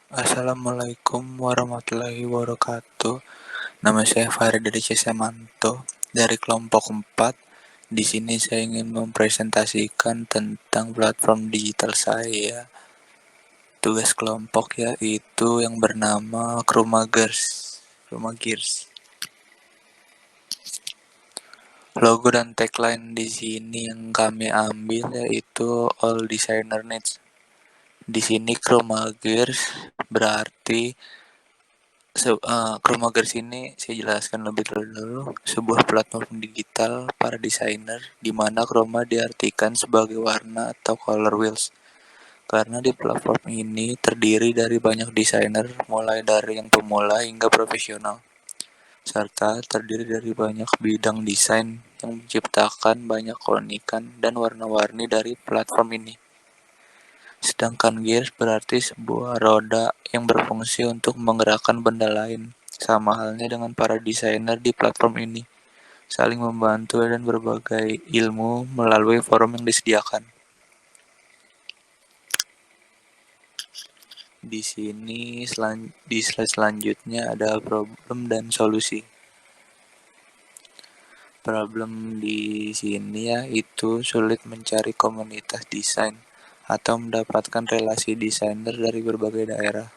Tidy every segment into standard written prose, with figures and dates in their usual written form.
Assalamualaikum warahmatullahi wabarakatuh. Nama saya Farid dari Cisemanto dari kelompok 4. Di sini saya ingin mempresentasikan tentang platform digital saya. Tugas kelompok yaitu yang bernama Chromagers. Chromagers. Logo dan tagline di sini yang kami ambil yaitu All Designer Needs. Di sini Chromagers berarti Chromagers ini saya jelaskan lebih dulu. Sebuah platform digital para desainer di mana chroma diartikan sebagai warna atau color wheels. Karena di platform ini terdiri dari banyak desainer mulai dari yang pemula hingga profesional. Serta terdiri dari banyak bidang desain yang menciptakan banyak keunikan dan warna-warni dari platform ini. Sedangkan gears berarti sebuah roda yang berfungsi untuk menggerakkan benda lain. Sama halnya dengan para desainer di platform ini, saling membantu dan berbagai ilmu melalui forum yang disediakan. Di sini di slide selanjutnya ada problem dan solusi. Problem di sini yaitu sulit mencari komunitas desain atau mendapatkan relasi desainer dari berbagai daerah.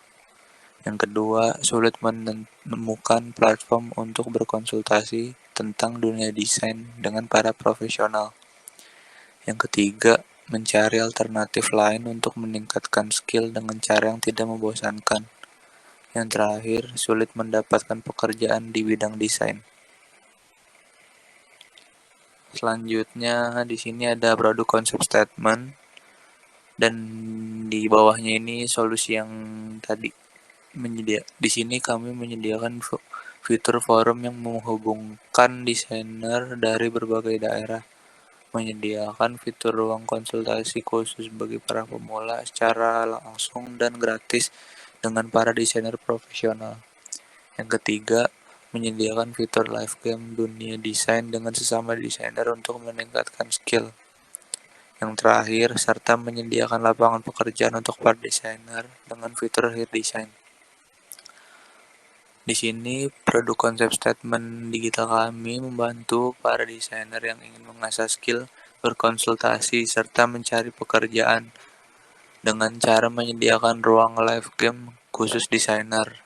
Yang kedua, sulit menemukan platform untuk berkonsultasi tentang dunia desain dengan para profesional. Yang ketiga, mencari alternatif lain untuk meningkatkan skill dengan cara yang tidak membosankan. Yang terakhir, sulit mendapatkan pekerjaan di bidang desain. Selanjutnya, di sini ada produk konsep statement dan di bawahnya ini solusi yang tadi. Di sini kami menyediakan fitur forum yang menghubungkan desainer dari berbagai daerah, menyediakan fitur ruang konsultasi khusus bagi para pemula secara langsung dan gratis dengan para desainer profesional. Yang ketiga, menyediakan fitur live game dunia desain dengan sesama desainer untuk meningkatkan skill. Yang terakhir, serta menyediakan lapangan pekerjaan untuk para desainer dengan fitur hair design. Di sini, produk konsep statement digital kami membantu para desainer yang ingin mengasah skill, berkonsultasi, serta mencari pekerjaan dengan cara menyediakan ruang live game khusus desainer,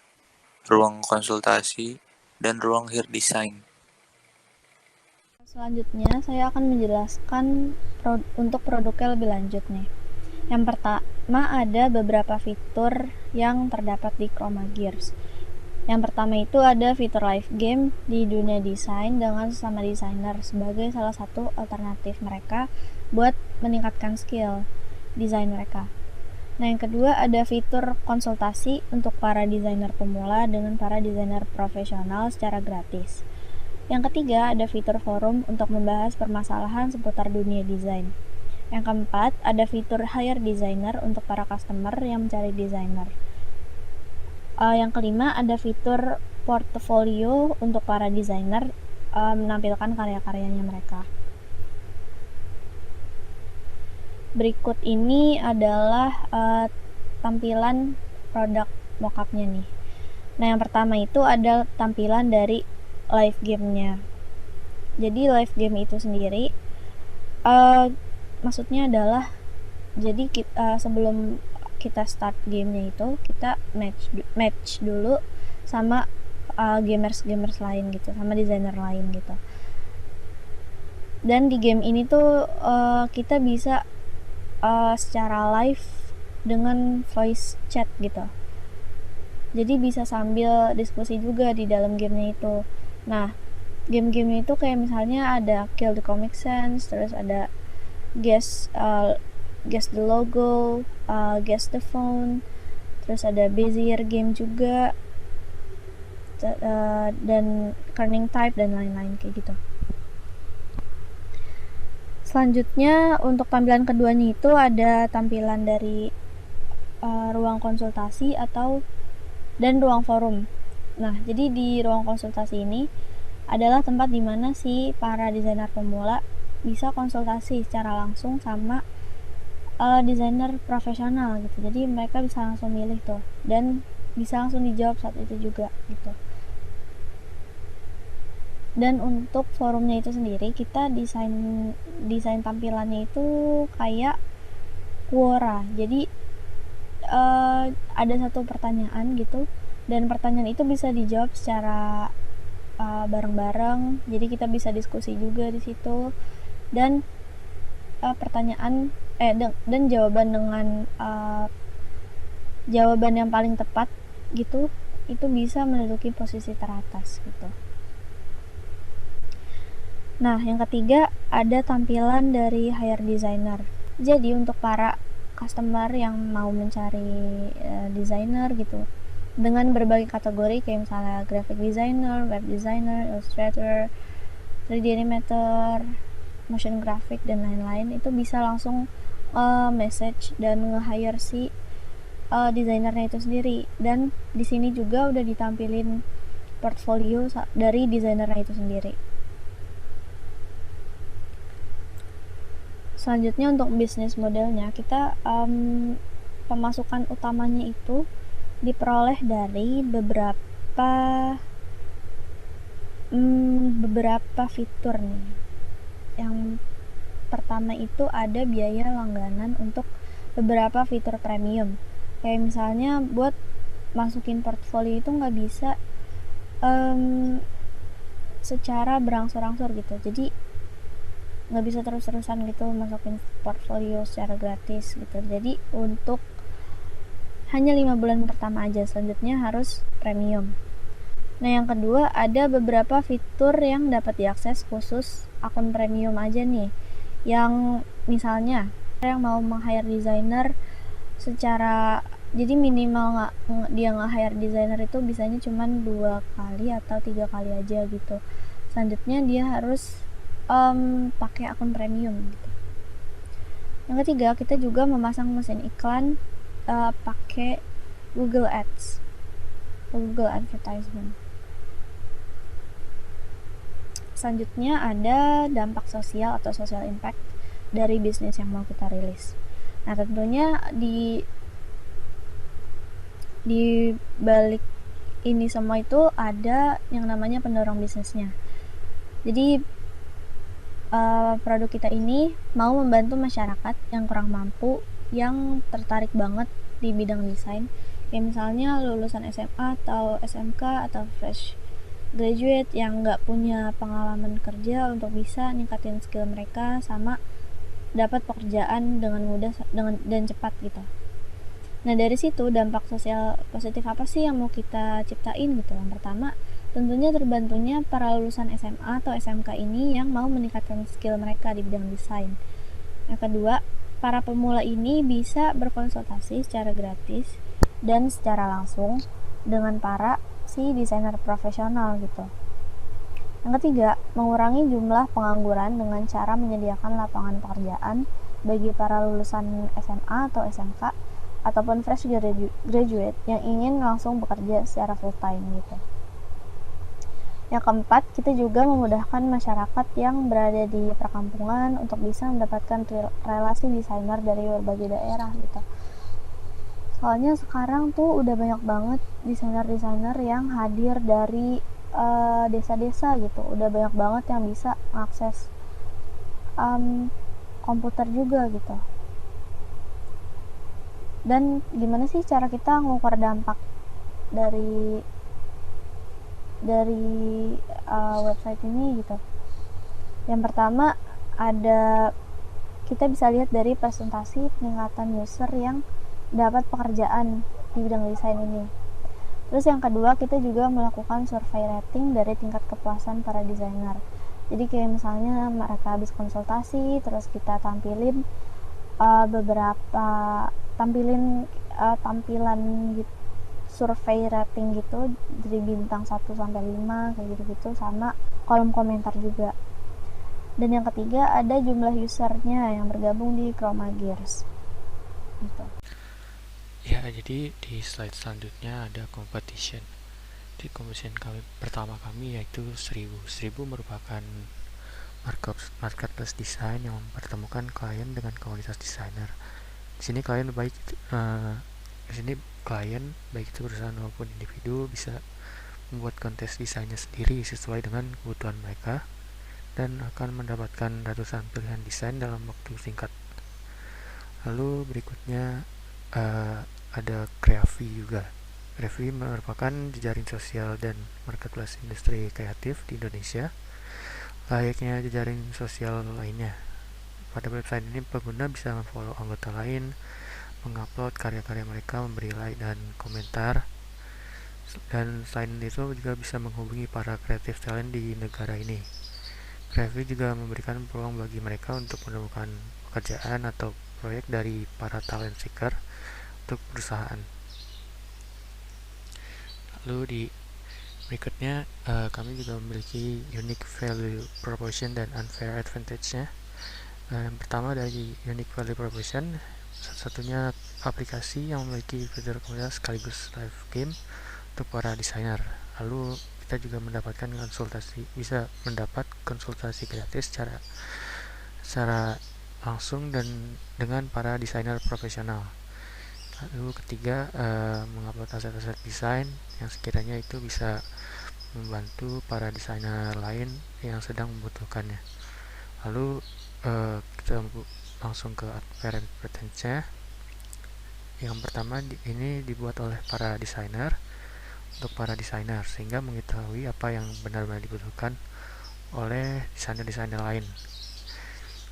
ruang konsultasi, dan ruang hair design. Selanjutnya, saya akan menjelaskan untuk produknya lebih lanjut nih. Yang pertama, ada beberapa fitur yang terdapat di Chromagers. Yang pertama itu ada fitur live game di dunia desain dengan sesama desainer sebagai salah satu alternatif mereka buat meningkatkan skill desain mereka. Nah, yang kedua ada fitur konsultasi untuk para desainer pemula dengan para desainer profesional secara gratis. Yang ketiga ada fitur forum untuk membahas permasalahan seputar dunia desain. Yang keempat ada fitur hire designer untuk para customer yang mencari desainer. Yang kelima ada fitur portfolio untuk para desainer menampilkan karya-karyanya mereka. Berikut ini adalah tampilan produk mockupnya nih. Nah, yang pertama itu ada tampilan dari live game-nya. Jadi live game itu sendiri maksudnya adalah jadi sebelum kita start gamenya itu kita match dulu sama gamers lain gitu, sama desainer lain gitu. Dan di game ini tuh kita bisa secara live dengan voice chat gitu. Jadi bisa sambil diskusi juga di dalam gamenya itu. Nah, game-game itu kayak misalnya ada Kill the Comic Sans, terus ada Guess the Logo, Guess the Phone, terus ada Bezier game juga, dan Kerning Type dan lain-lain kayak gitu. Selanjutnya untuk tampilan keduanya itu ada tampilan dari ruang konsultasi dan ruang forum. Nah, jadi di ruang konsultasi ini adalah tempat dimana si para desainer pemula bisa konsultasi secara langsung sama desainer profesional gitu, jadi mereka bisa langsung milih tuh dan bisa langsung dijawab saat itu juga gitu. Dan untuk forumnya itu sendiri kita desain tampilannya itu kayak Quora, jadi ada satu pertanyaan gitu dan pertanyaan itu bisa dijawab secara bareng-bareng, jadi kita bisa diskusi juga di situ. Dan pertanyaan dan jawaban dengan jawaban yang paling tepat gitu itu bisa menduduki posisi teratas gitu. Nah, yang ketiga ada tampilan dari hire designer. Jadi untuk para customer yang mau mencari designer gitu dengan berbagai kategori kayak misalnya graphic designer, web designer, illustrator, 3D animator, motion graphic dan lain-lain, itu bisa langsung message dan nge-hire si desainernya itu sendiri. Dan di sini juga udah ditampilin portfolio dari desainernya itu sendiri. Selanjutnya untuk bisnis modelnya, kita pemasukan utamanya itu diperoleh dari beberapa fitur nih. Yang pertama itu ada biaya langganan untuk beberapa fitur premium. Kayak misalnya buat masukin portfolio itu nggak bisa secara berangsur-angsur gitu. Jadi nggak bisa terus-terusan gitu masukin portfolio secara gratis gitu. Jadi untuk hanya 5 bulan pertama aja, selanjutnya harus premium. Nah, yang kedua ada beberapa fitur yang dapat diakses khusus akun premium aja nih. Yang misalnya yang mau meng-hire designer secara, jadi minimal dia nge-hire designer itu bisanya cuma 2 kali atau 3 kali aja gitu. Selanjutnya dia harus pakai akun premium gitu. Yang ketiga, kita juga memasang mesin iklan pakai Google Ads, Google Advertisement. Selanjutnya ada dampak sosial atau social impact dari bisnis yang mau kita rilis. Nah, tentunya di balik ini semua itu ada yang namanya pendorong bisnisnya. Jadi produk kita ini mau membantu masyarakat yang kurang mampu, yang tertarik banget di bidang desain, kayak misalnya lulusan SMA atau SMK atau fresh graduate yang nggak punya pengalaman kerja untuk bisa ningkatin skill mereka sama dapat pekerjaan dengan mudah dan cepat gitu. Nah, dari situ dampak sosial positif apa sih yang mau kita ciptain gitu? Yang pertama, tentunya terbantunya para lulusan SMA atau SMK ini yang mau meningkatkan skill mereka di bidang desain. Yang kedua, para pemula ini bisa berkonsultasi secara gratis dan secara langsung dengan para si desainer profesional gitu. Yang ketiga, mengurangi jumlah pengangguran dengan cara menyediakan lapangan pekerjaan bagi para lulusan SMA atau SMK ataupun fresh graduate yang ingin langsung bekerja secara full time gitu. Yang keempat, kita juga memudahkan masyarakat yang berada di perkampungan untuk bisa mendapatkan relasi desainer dari berbagai daerah gitu. Soalnya sekarang tuh udah banyak banget desainer-desainer yang hadir dari desa-desa gitu. Udah banyak banget yang bisa akses komputer juga gitu. Dan gimana sih cara kita ngukur dampak dari website ini gitu? Yang pertama ada, kita bisa lihat dari presentasi peningkatan user yang dapat pekerjaan di bidang desain ini. Terus yang kedua, kita juga melakukan survei rating dari tingkat kepuasan para desainer. Jadi kayak misalnya mereka habis konsultasi, terus kita tampilin tampilan gitu, survei rating gitu dari bintang 1 sampai 5 kayak gitu-gitu, sama kolom komentar juga. Dan yang ketiga ada jumlah usernya yang bergabung di Chroma Gears gitu. Ya, jadi di slide selanjutnya ada competition. Di competition pertama kami yaitu 1000 merupakan marketplace desain yang mempertemukan klien dengan komunitas desainer. Di sini klien baik di sini klien baik itu perusahaan maupun individu bisa membuat kontes desainnya sendiri sesuai dengan kebutuhan mereka dan akan mendapatkan ratusan pilihan desain dalam waktu singkat. Lalu berikutnya ada Kreavi juga. Kreavi merupakan jejaring sosial dan marketplace industri kreatif di Indonesia, layaknya jejaring sosial lainnya. Pada website ini pengguna bisa memfollow anggota lain, mengupload karya-karya mereka, memberi like dan komentar, dan selain itu juga bisa menghubungi para kreatif talent di negara ini. Kreavi juga memberikan peluang bagi mereka untuk menemukan pekerjaan atau proyek dari para talent seeker untuk perusahaan. Lalu di berikutnya kami juga memiliki unique value proposition dan unfair advantage-nya. Yang pertama dari unique value proposition, satu-satunya aplikasi yang memiliki fitur komunitas sekaligus live game untuk para desainer. Lalu kita juga bisa mendapat konsultasi gratis secara langsung dan dengan para desainer profesional. Lalu ketiga, mengupload aset-aset desain yang sekiranya itu bisa membantu para desainer lain yang sedang membutuhkannya. Lalu kita langsung ke advantage-nya. Yang pertama, ini dibuat oleh para desainer untuk para desainer sehingga mengetahui apa yang benar-benar dibutuhkan oleh desainer-desainer lain.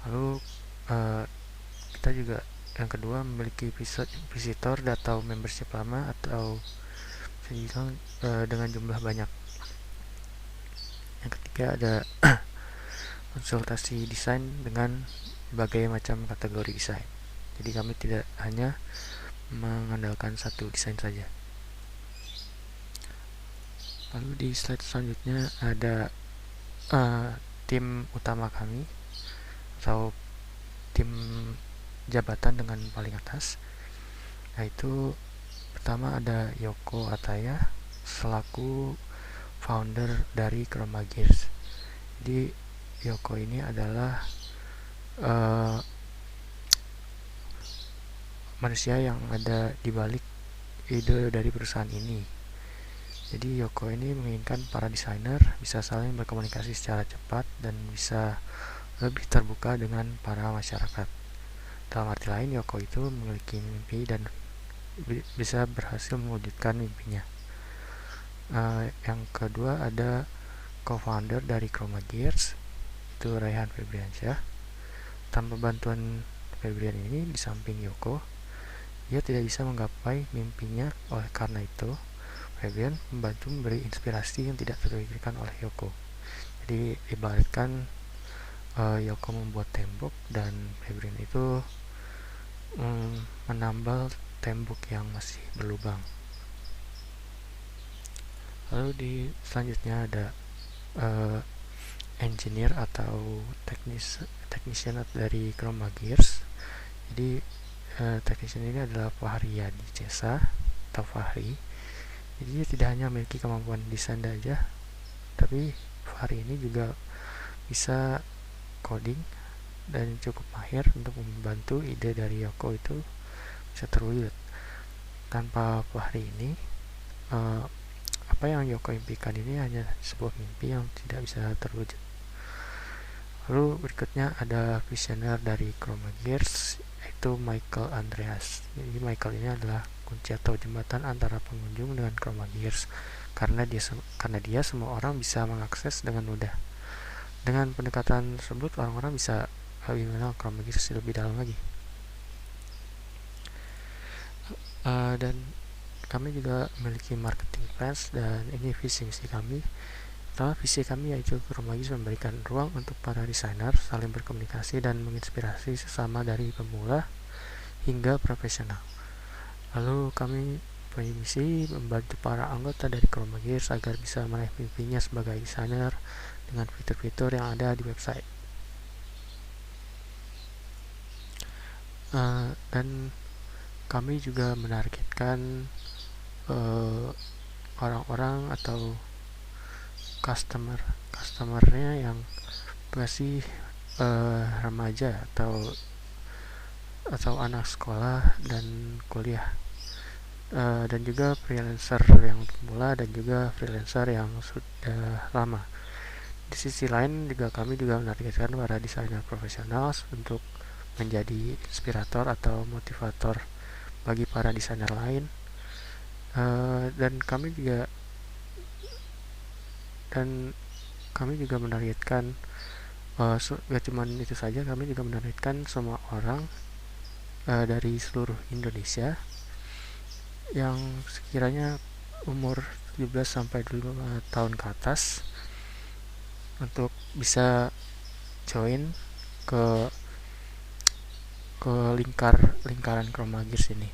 Lalu kita juga yang kedua memiliki visitor atau membership lama atau bisa dibilang dengan jumlah banyak. Yang ketiga ada konsultasi desain dengan berbagai macam kategori desain. Jadi kami tidak hanya mengandalkan satu desain saja. Lalu di slide selanjutnya ada tim utama kami atau tim jabatan dengan paling atas, yaitu pertama ada Yoko Ataya selaku founder dari Chroma Gears. Jadi Yoko ini adalah manusia yang ada di balik ide dari perusahaan ini. Jadi Yoko ini menginginkan para desainer bisa saling berkomunikasi secara cepat dan bisa lebih terbuka dengan para masyarakat. Dalam arti lain, Yoko itu memiliki mimpi dan bisa berhasil mewujudkan mimpinya. Yang kedua ada co-founder dari Chroma Gears, itu Raihan Febriansyah. Tanpa bantuan Febrian ini di samping Yoko, dia tidak bisa menggapai mimpinya. Oleh karena itu, Febrian membantu memberi inspirasi yang tidak terpikirkan oleh Yoko. Jadi ibaratkan Yoko membuat tembok dan Febrian itu menambal tembok yang masih berlubang. Lalu di selanjutnya ada engineer atau technician dari Chroma Gears. Jadi technician ini adalah Fahri Yadi Cesa atau Fahri. Jadi dia tidak hanya memiliki kemampuan desain saja, tapi Fahri ini juga bisa coding dan cukup mahir untuk membantu ide dari Yoko itu bisa terwujud. Tanpa Fahri ini, apa yang Yoko impikan ini hanya sebuah mimpi yang tidak bisa terwujud. Lalu berikutnya ada visioner dari Chroma Gears, yaitu Michael Andreas. Jadi Michael ini adalah kunci atau jembatan antara pengunjung dengan Chroma Gears karena dia semua orang bisa mengakses dengan mudah. Dengan pendekatan tersebut, orang-orang bisa lebih mengenal Chroma Gears lebih dalam lagi. Dan kami juga memiliki marketing plans, dan ini visi misi kami. Pertama, visi kami yaitu Chroma Gears memberikan ruang untuk para desainer saling berkomunikasi dan menginspirasi sesama dari pemula hingga profesional. Lalu kami punya misi membantu para anggota dari Chroma Gears agar bisa meraih mimpinya sebagai desainer dengan fitur-fitur yang ada di website. Dan kami juga menargetkan orang-orang atau customernya yang masih remaja atau atau anak sekolah dan kuliah, dan juga freelancer yang pemula dan juga freelancer yang sudah lama. Di sisi lain juga kami juga menargetkan para desainer profesional untuk menjadi inspirator atau motivator bagi para desainer lain. Dan kami juga menargetkan, gak cuma itu saja, kami juga menargetkan semua orang dari seluruh Indonesia yang sekiranya umur 17 sampai 25 tahun ke atas untuk bisa join ke lingkaran Chroma Gears ini.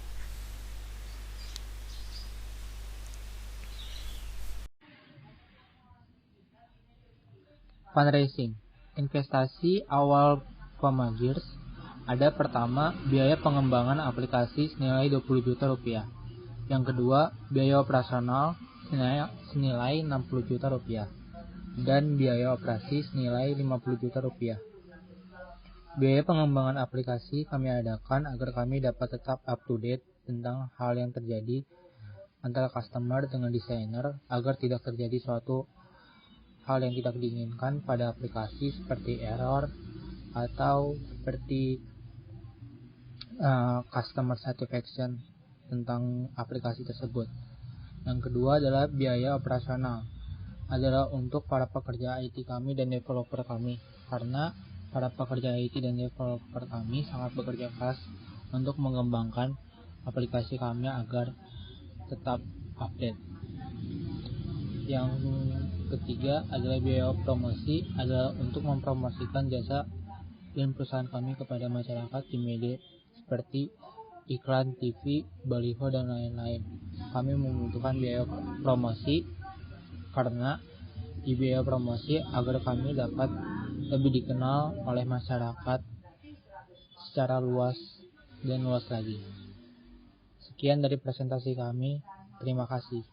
Fundraising. Investasi awal Chroma Gears ada: pertama, biaya pengembangan aplikasi senilai 20 juta rupiah. Yang kedua, biaya operasional senilai 60 juta rupiah. Dan biaya operasi senilai 50 juta rupiah. Biaya pengembangan aplikasi kami adakan agar kami dapat tetap up to date tentang hal yang terjadi antara customer dengan desainer, agar tidak terjadi suatu hal yang tidak diinginkan pada aplikasi seperti error atau seperti customer satisfaction tentang aplikasi tersebut. Yang kedua adalah biaya operasional, adalah untuk para pekerja IT kami dan developer kami, karena para pekerja IT dan developer kami sangat bekerja keras untuk mengembangkan aplikasi kami agar tetap update. Yang ketiga adalah biaya promosi, adalah untuk mempromosikan jasa dan perusahaan kami kepada masyarakat di media seperti iklan TV, baliho, dan lain-lain. Kami membutuhkan biaya promosi karena di biaya promosi agar kami dapat lebih dikenal oleh masyarakat secara luas dan luas lagi. Sekian dari presentasi kami. Terima kasih.